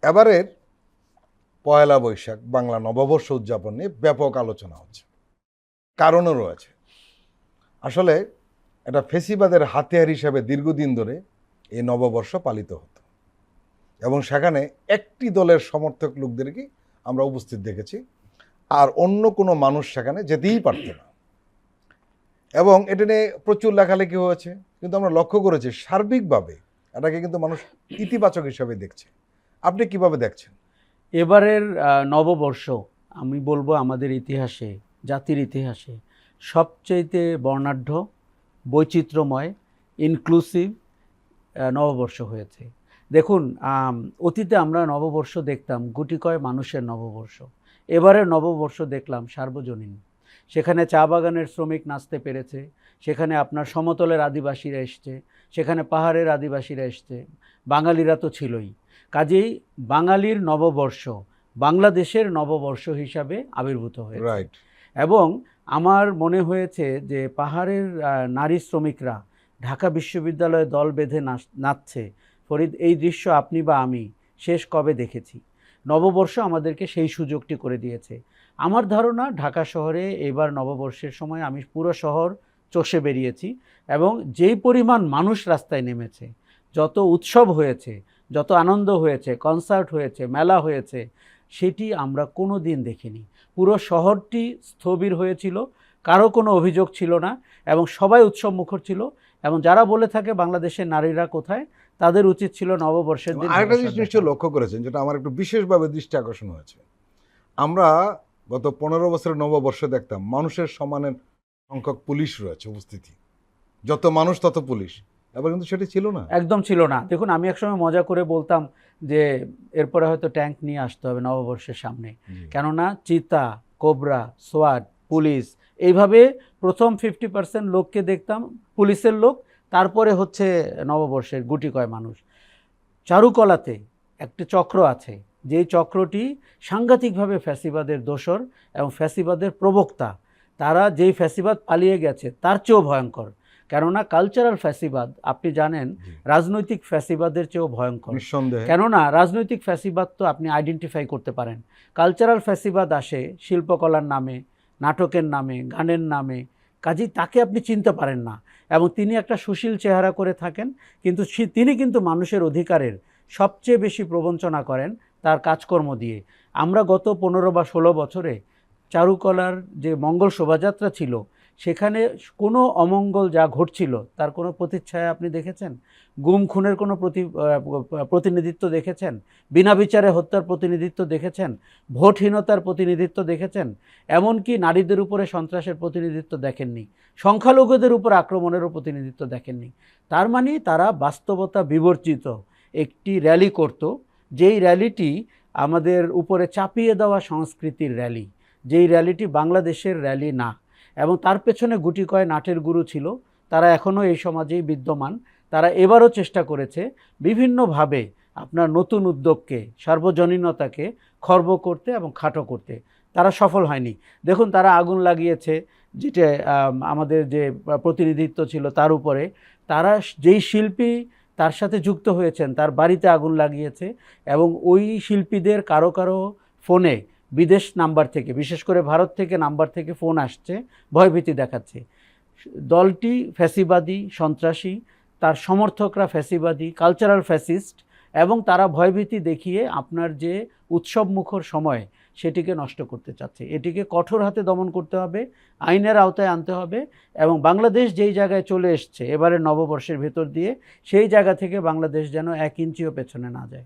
এবারের পয়লা বৈশাখ বাংলা নববর্ষ উদযাপন নিয়ে ব্যাপক আলোচনা হচ্ছে, কারণও রয়েছে। আসলে এটা ফেসিবাদের হাতিয়ার হিসাবে দীর্ঘদিন ধরে এই নববর্ষ পালিত হতো এবং সেখানে একটি দলের সমর্থক লোকদেরকে আমরা উপস্থিত দেখেছি, আর অন্য কোনো মানুষ সেখানে যেতেই পারত না। এবং এটা নিয়ে প্রচুর লেখালেখি হয়েছে, কিন্তু আমরা লক্ষ্য করেছি সার্বিকভাবে এটাকে কিন্তু মানুষ ইতিবাচক হিসাবে দেখছে। আপনি কিভাবে দেখছেন? এবারের নববর্ষ আমি বলবো আমাদের ইতিহাসে, জাতির ইতিহাসে সবচেয়ে বর্ণাঢ্য, বৈচিত্র্যময়, ইনক্লুসিভ নববর্ষ হয়েছে। দেখুন, অতীতে আমরা নববর্ষ দেখতাম গুটিকয় মানুষের নববর্ষ। এবারের নববর্ষ দেখলাম সার্বজনীন। সেখানে চা বাগানের শ্রমিক নাচতে পেরেছে, সেখানে আপনার সমতলের আদিবাসীরা এসছে, সেখানে পাহাড়ের আদিবাসীরা এসছে, বাঙালিরা তো ছিলই। কাজেই বাঙালির নববর্ষ বাংলাদেশের নববর্ষ হিসাবে আবির্ভূত হয়েছে। রাইট। এবং আমার মনে হয়েছে যে পাহাড়ের নারী শ্রমিকরা ঢাকা বিশ্ববিদ্যালয়ে দল বেঁধে নাচছে, ফরিদ, এই দৃশ্য আপনি বা আমি শেষ কবে দেখেছি? নববর্ষ আমাদেরকে সেই সুযোগটি করে দিয়েছে। আমার ধারণা ঢাকা শহরে এবার নববর্ষের সময় আমি পুরো শহর চষে বেরিয়েছি, এবং যেই পরিমাণ মানুষ রাস্তায় নেমেছে, যত উৎসব হয়েছে, যত আনন্দ হয়েছে, কনসার্ট হয়েছে, মেলা হয়েছে, সেটি আমরা কোনো দিন দেখিনি। পুরো শহরটি স্থবির হয়েছিল, কারো কোনো অভিযোগ ছিল না, এবং সবাই উৎসব মুখর ছিল। এবং যারা বলে থাকে বাংলাদেশের নারীরা কোথায়, তাদের উচিত ছিল নববর্ষের দিন। আরেকটা জিনিস নিশ্চয়ই লক্ষ্য করেছেন, যেটা আমার একটু বিশেষভাবে দৃষ্টি আকর্ষণ হয়েছে। আমরা গত 15 বছরের নববর্ষ দেখতাম মানুষের সমানের সংখ্যক পুলিশ রয়েছে উপস্থিতি, যত মানুষ তত পুলিশ। এবার কিন্তু সেটা ছিল না, একদম ছিল না। দেখুন, আমি একসময় মজা করে বলতাম যে এরপরে হয়তো ট্যাঙ্ক নিয়ে আসতে হবে নববর্ষের সামনে, কেননা চিতা, কোবরা, সোয়াট, পুলিশ, এইভাবে প্রথম 50% লোককে দেখতাম পুলিশের লোক, তারপরে হচ্ছে নববর্ষের গুটিকয় মানুষ। চারুকলাতে একটি চক্র আছে, যেই চক্রটি সাংঘাতিকভাবে ফ্যাসিবাদের দোসর এবং ফ্যাসিবাদের প্রবক্তা। তারা যেই ফ্যাসিবাদ পালিয়ে গেছে তার চেয়েও ভয়ঙ্কর, কেননা কালচারাল ফ্যাসিবাদ আপনি জানেন রাজনৈতিক ফ্যাসিবাদের চেয়েও ভয়ঙ্কর। নিঃসন্দেহে। কেননা রাজনৈতিক ফ্যাসিবাদ তো আপনি আইডেন্টিফাই করতে পারেন, কালচারাল ফ্যাসিবাদ আসে শিল্পকলার নামে, নাটকের নামে, গানের নামে, কাজেই তাকে আপনি চিনতে পারেন না। এবং তিনি একটা সুশীল চেহারা করে থাকেন, কিন্তু তিনি কিন্তু মানুষের অধিকারের সবচেয়ে বেশি প্রবঞ্চনা করেন তার কাজকর্ম দিয়ে। আমরা গত 15 বা 16 বছরে চারুকলার যে মঙ্গল শোভাযাত্রা ছিল, সেখানে কোনো অমঙ্গল যা ঘটছিল তার কোনো প্রতিচ্ছায়া আপনি দেখেছেন? গুম খুনের কোনো প্রতিনিধিত্ব দেখেছেন? বিনা বিচারে হত্যার প্রতিনিধিত্ব দেখেছেন? ভোটহীনতার প্রতিনিধিত্ব দেখেছেন? এমনকি নারীদের উপরে সন্ত্রাসের প্রতিনিধিত্ব দেখেননি, সংখ্যালঘুদের উপর আক্রমণেরও প্রতিনিধিত্ব দেখেননি। তার মানে তারা বাস্তবতা বিবর্জিত একটি র্যালি করত, যেই র্যালিটি আমাদের উপরে চাপিয়ে দেওয়া সংস্কৃতির র্যালি, যেই র্যালিটি বাংলাদেশের র্যালি না। এবং তার পেছনে গুটিকয় নাটের গুরু ছিল, তারা এখনও এই সমাজেই বিদ্যমান। তারা এবারও চেষ্টা করেছে বিভিন্নভাবে আপনার নতুন উদ্যোগকে, সার্বজনীনতাকে খর্ব করতে এবং খাটো করতে। তারা সফল হয়নি। দেখুন, তারা আগুন লাগিয়েছে যেটা আমাদের যে প্রতিনিধিত্ব ছিল তার উপরে। তারা যেই শিল্পী তার সাথে যুক্ত হয়েছেন তার বাড়িতে আগুন লাগিয়েছে, এবং ওই শিল্পীদের কারো কারো ফোনে বিদেশ নাম্বার থেকে, বিশেষ করে ভারত থেকে নাম্বার থেকে ফোন আসছে, ভয়ভীতি দেখাচ্ছে। দলটি ফ্যাসিবাদী, সন্ত্রাসী, তার সমর্থকরা ফ্যাসিবাদী, কালচারাল ফ্যাসিস্ট, এবং তারা ভয়ভীতি দেখিয়ে আপনার যে উৎসব মুখর সময় সেটিকে নষ্ট করতে চাচ্ছে। এটিকে কঠোর হাতে দমন করতে হবে, আইনের আওতায় আনতে হবে, এবং বাংলাদেশ যেই জায়গায় চলে এসছে এবারে নববর্ষের ভেতর দিয়ে, সেই জায়গা থেকে বাংলাদেশ যেন 1 ইঞ্চিও পেছনে না যায়।